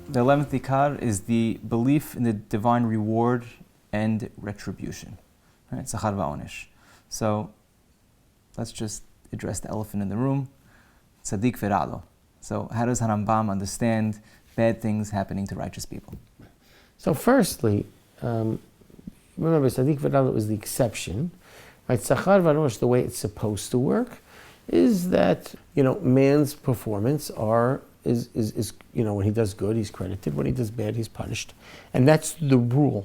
The 11th ikar is the belief in the divine reward and retribution. Right? Sachar va'onesh. So let's just address the elephant in the room. Tzaddik v'ra'lo. So how does HaRambam understand bad things happening to righteous people? So firstly, remember, tzaddik v'ra'lo is the exception. Right? Sachar va'onesh, the way it's supposed to work, is that man's performance is when he does good, he's credited. When he does bad, he's punished, and that's the rule.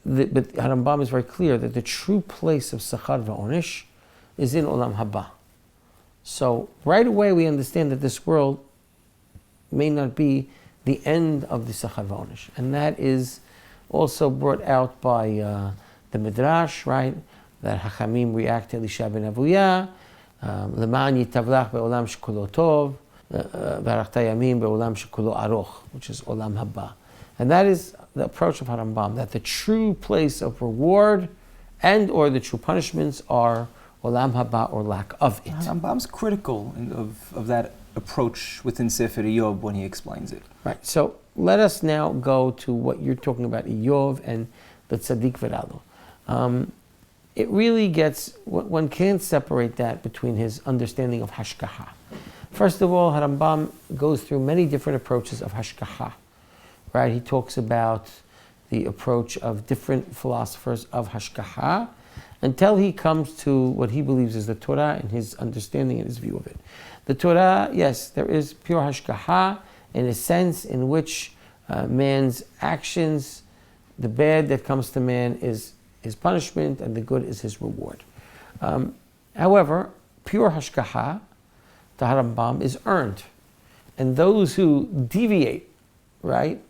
But HaRambam is very clear that the true place of Sachar va'onesh is in Olam Haba. So right away we understand that this world may not be the end of the Sachar va'onesh, and that is also brought out by the Midrash, right? That Hachamim react to Elisha ben Avuya, L'ma'an yitavlach be'olam shekulo tov, V'arachta yamim be'olam shekulo aroch, which is Olam Haba. And that is the approach of HaRambam, that the true place of reward and or the true punishments are Olam Haba, or lack of it. HaRambam's critical of that approach within Sefer Iyov when he explains it. Right, so let us now go to what you're talking about, Iyov and the Tzaddik v'ra'lo. It really gets, one can't separate that between his understanding of Hashgacha. First of all, HaRambam goes through many different approaches of Hashgacha. Right? He talks about the approach of different philosophers of Hashgacha until he comes to what he believes is the Torah and his understanding and his view of it. The Torah, yes, there is pure Hashgacha in a sense in which man's actions, the bad that comes to man is his punishment and the good is his reward. However, pure Hashgacha, the HaRambam, is earned. And those who deviate, right,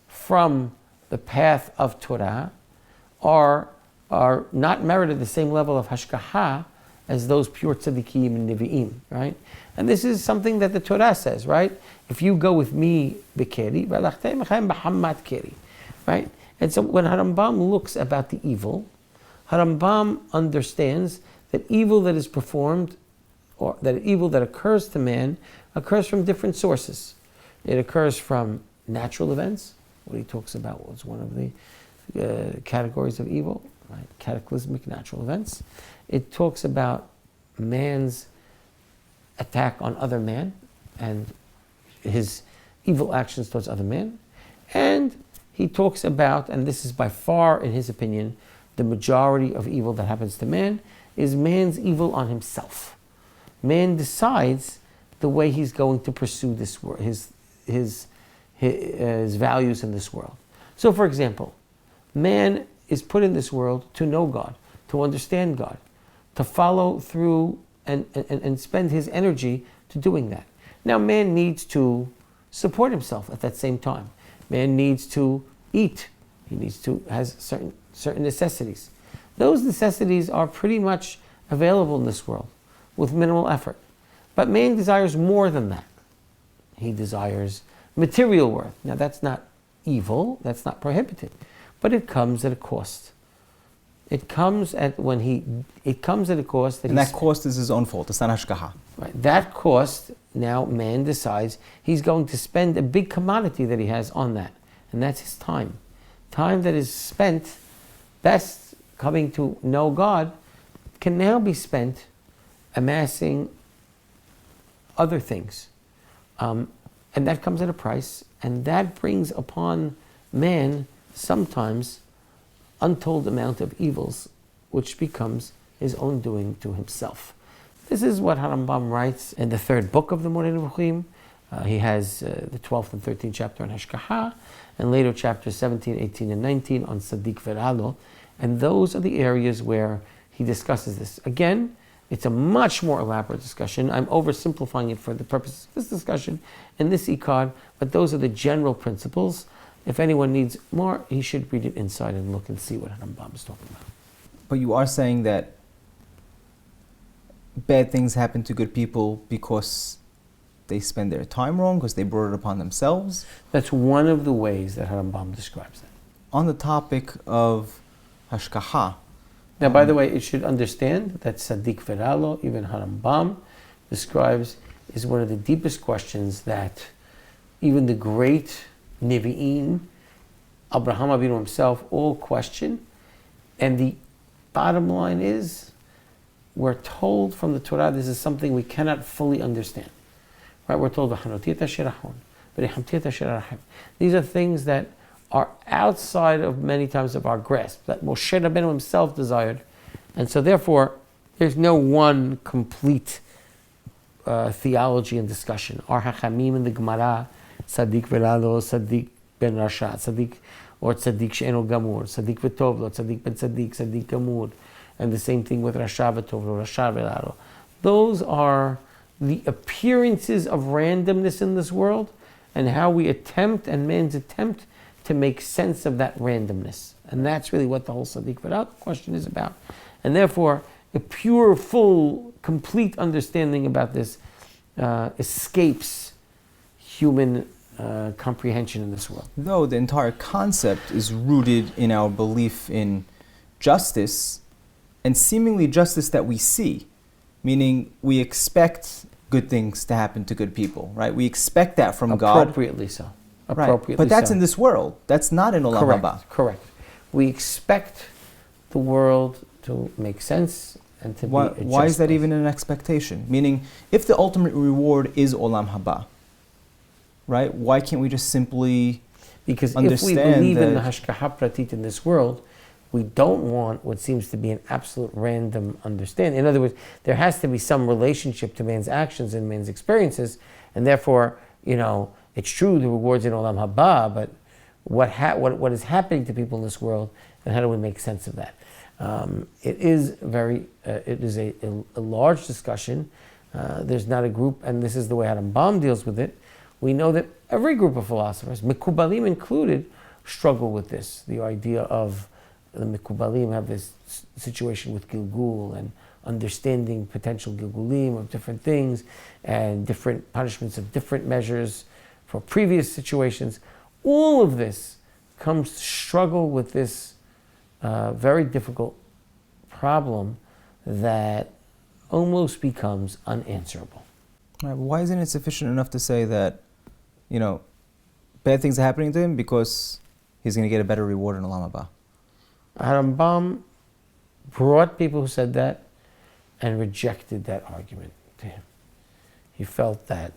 from the path of Torah are not merited the same level of Hashgacha as those pure tzaddikim and nevi'im, right? And this is something that the Torah says, right? If you go with me, bekeri, right? And so when HaRambam looks about the evil, HaRambam understands that evil that is performed, or that evil that occurs to man, occurs from different sources. It occurs from natural events. What he talks about was one of the categories of evil, right? Cataclysmic natural events. It talks about man's attack on other man and his evil actions towards other men. And he talks about, and this is by far, in his opinion, the majority of evil that happens to man, is man's evil on himself. Man decides the way he's going to pursue this world, his values in this world. So, for example, man is put in this world to know God, to understand God, to follow through and spend his energy to doing that. Now, man needs to support himself at that same time. Man needs to eat. He has certain necessities. Those necessities are pretty much available in this world with minimal effort. But man desires more than that. He desires material worth. Now, that's not evil, that's not prohibited, but it comes at a cost. It comes at a cost that, and that cost is his own fault. It's not hashgacha. Right. That cost, now man decides he's going to spend a big commodity that he has on that, and that's his time. Time that is spent best coming to know God can now be spent amassing other things. And that comes at a price, and that brings upon man sometimes untold amount of evils, which becomes his own doing to himself. This is what HaRambam writes in the third book of the Moreh Nevuchim. He has the 12th and 13th chapter on Hashgacha, and later chapters 17, 18, and 19 on Tzaddik v'ra'lo. And those are the areas where he discusses this. Again, it's a much more elaborate discussion. I'm oversimplifying it for the purposes of this discussion in this ikad, but those are the general principles. If anyone needs more, he should read it inside and look and see what HaRambam is talking about. But you are saying that bad things happen to good people because they spend their time wrong, because they brought it upon themselves? That's one of the ways that HaRambam describes that. On the topic of hashgacha. Now, by the way, it should understand that Tzaddik v'ra'lo, even HaRambam describes, is one of the deepest questions that even the great Nevi'im, Abraham Avinu himself, all question. And the bottom line is, we're told from the Torah this is something we cannot fully understand. Right? We're told, these are things that are outside of many times of our grasp, that Moshe Rabbeinu himself desired. And so therefore, there's no one complete theology and discussion. Our Hachamim in the Gemara, Tzaddik Velalo, Tzaddik Ben Rasha, Tzaddik or Tzaddik She'eno Gamur, Tzaddik V'Tovlo, Tzaddik Ben Tzaddik, Tzaddik Gamur, and the same thing with Rasha V'Tovlo, Rasha Velalo. Those are the appearances of randomness in this world, and how we attempt, and man's attempt, to make sense of that randomness. And that's really what the whole Tzaddik V'Ralo question is about. And therefore, a pure, full, complete understanding about this escapes human comprehension in this world. Though the entire concept is rooted in our belief in justice, and seemingly justice that we see, meaning we expect good things to happen to good people, right? We expect that from God. Appropriately so. Right. But that's in this world. That's not in Olam Haba. Correct. We expect the world to make sense and to be a just Why is that place. even an expectation? Meaning, if the ultimate reward is Olam Haba, right? Why can't we just simply Because understand if we believe in the that- hashgacha pratit in this world, we don't want what seems to be an absolute random understanding. In other words, there has to be some relationship to man's actions and man's experiences, and therefore, it's true the rewards in Olam Haba, but what is happening to people in this world, and how do we make sense of that? It is a large discussion. There's not a group, and this is the way HaRambam deals with it. We know that every group of philosophers, Mekubalim included, struggle with this. The idea of the Mekubalim have this situation with Gilgul and understanding potential Gilgulim of different things and different punishments of different measures for previous situations. All of this comes to struggle with this very difficult problem that almost becomes unanswerable. Right, why isn't it sufficient enough to say that, bad things are happening to him because he's going to get a better reward in Olam Haba? HaRambam brought people who said that and rejected that argument to him. He felt that.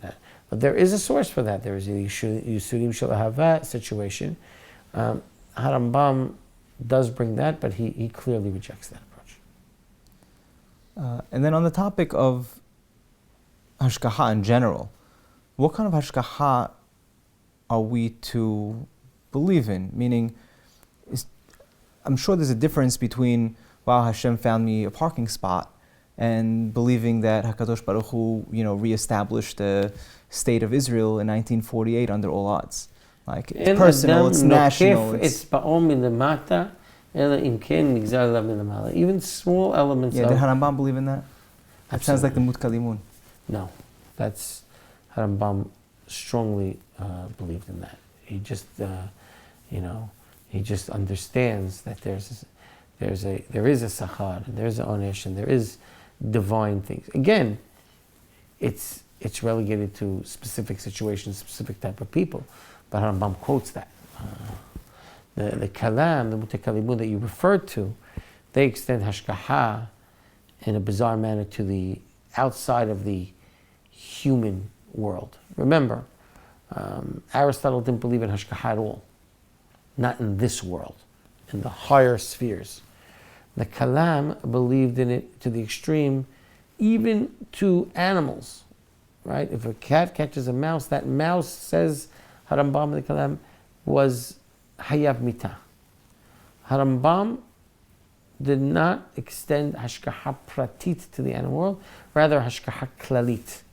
But there is a source for that. There is a Yisurim Shel Ahava situation. HaRambam does bring that, but he clearly rejects that approach. And then on the topic of hashgacha in general, what kind of hashgacha are we to believe in? Meaning, I'm sure there's a difference between, wow, Hashem found me a parking spot, and believing that HaKadosh Baruch Hu, reestablished the state of Israel in 1948 under all odds. Like, it's personal, it's national. Even small elements Yeah, of... did HaRambam believe in that? That sounds like the Mutkalimun. No, that's HaRambam strongly believed in that. He just, he just understands that there is a sachar, and there's an onesh, and there is divine things. Again, it's relegated to specific situations, specific type of people. But HaRambam quotes that. The kalam, the mutakalimun that you referred to, they extend hashgacha in a bizarre manner to the outside of the human world. Remember, Aristotle didn't believe in hashgacha at all. Not in this world, in the higher spheres. The kalam believed in it to the extreme, even to animals. Right? If a cat catches a mouse, that mouse, says HaRambam the kalam, was hayav mita. HaRambam did not extend hashgacha pratit to the animal world, rather hashgacha klalit,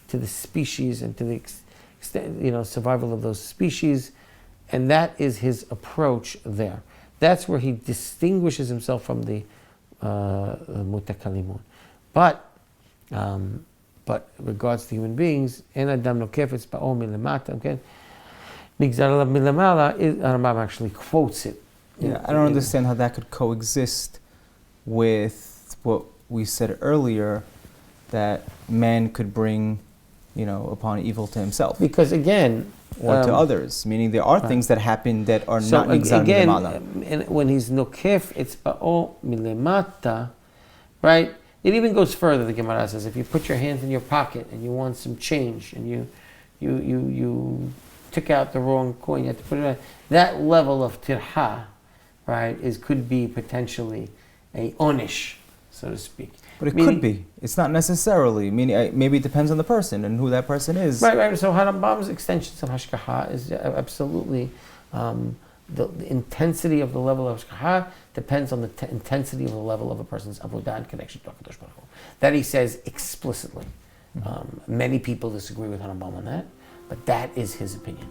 to the species and to the survival of those species, and that is his approach there. That's where he distinguishes himself from the mutakalimun. But regards to human beings, en adam nokefetz ba'or milamata, okay? Nigzar alav milamala, HaRambam actually quotes it. Yeah, I don't understand how that could coexist with what we said earlier, that man could bring upon evil to himself Because again, or to others. Meaning there are things that happen that are so not nigzar again, milemala. when he's nokef, it's ba'o milemata, right? It even goes further. The Gemara says, if you put your hands in your pocket and you want some change, and you took out the wrong coin, you have to put it on. That level of tirha, right, could be potentially a onish, so to speak. But it could be. It's not necessarily. Meaning, maybe it depends on the person and who that person is. Right. So HaRambam's extensions of hashgacha is absolutely the intensity of the level of hashgacha depends on the intensity of the level of a person's avodah and connection to HaKadosh Baruch Hu. That he says explicitly. Many people disagree with HaRambam on that, but that is his opinion.